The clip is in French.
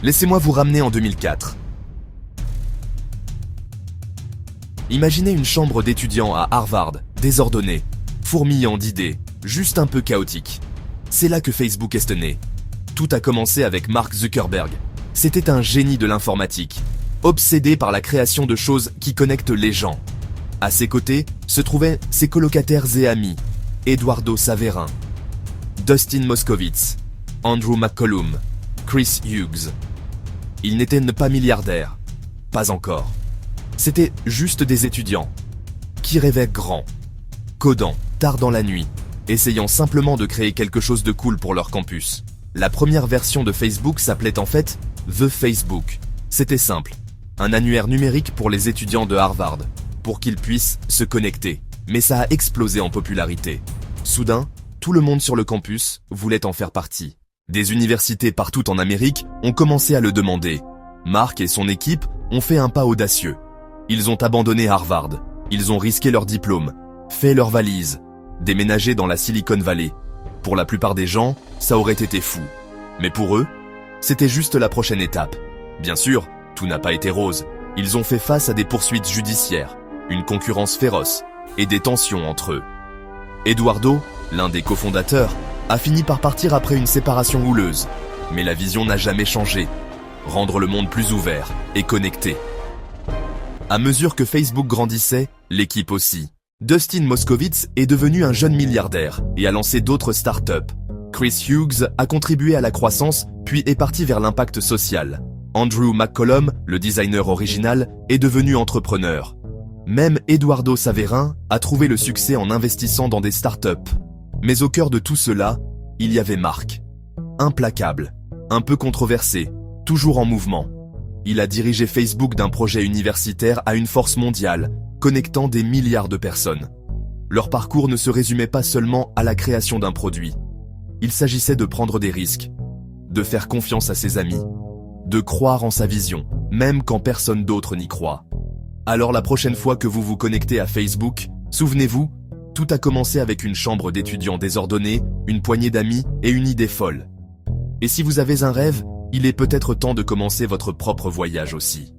Laissez-moi vous ramener en 2004. Imaginez une chambre d'étudiants à Harvard, désordonnée, fourmillant d'idées, juste un peu chaotique. C'est là que Facebook est né. Tout a commencé avec Mark Zuckerberg. C'était un génie de l'informatique, obsédé par la création de choses qui connectent les gens. À ses côtés se trouvaient ses colocataires et amis, Eduardo Saverin, Dustin Moskovitz, Andrew McCollum, Chris Hughes. Ils n'étaient pas milliardaires, pas encore. C'étaient juste des étudiants, qui rêvaient grand, codant tard dans la nuit, essayant simplement de créer quelque chose de cool pour leur campus. La première version de Facebook s'appelait en fait The Facebook. C'était simple, un annuaire numérique pour les étudiants de Harvard, pour qu'ils puissent se connecter. Mais ça a explosé en popularité. Soudain, tout le monde sur le campus voulait en faire partie. Des universités partout en Amérique ont commencé à le demander. Mark et son équipe ont fait un pas audacieux. Ils ont abandonné Harvard, ils ont risqué leur diplôme, fait leurs valises, déménagé dans la Silicon Valley. Pour la plupart des gens, ça aurait été fou. Mais pour eux, c'était juste la prochaine étape. Bien sûr, tout n'a pas été rose. Ils ont fait face à des poursuites judiciaires, une concurrence féroce et des tensions entre eux. Eduardo, l'un des cofondateurs, a fini par partir après une séparation houleuse. Mais la vision n'a jamais changé. Rendre le monde plus ouvert et connecté. À mesure que Facebook grandissait, l'équipe aussi. Dustin Moskovitz est devenu un jeune milliardaire et a lancé d'autres startups. Chris Hughes a contribué à la croissance puis est parti vers l'impact social. Andrew McCollum, le designer original, est devenu entrepreneur. Même Eduardo Saverin a trouvé le succès en investissant dans des startups. Mais au cœur de tout cela, il y avait Mark. Implacable, un peu controversé, toujours en mouvement. Il a dirigé Facebook d'un projet universitaire à une force mondiale, connectant des milliards de personnes. Leur parcours ne se résumait pas seulement à la création d'un produit. Il s'agissait de prendre des risques, de faire confiance à ses amis, de croire en sa vision, même quand personne d'autre n'y croit. Alors la prochaine fois que vous vous connectez à Facebook, souvenez-vous, tout a commencé avec une chambre d'étudiants désordonnée, une poignée d'amis et une idée folle. Et si vous avez un rêve, il est peut-être temps de commencer votre propre voyage aussi.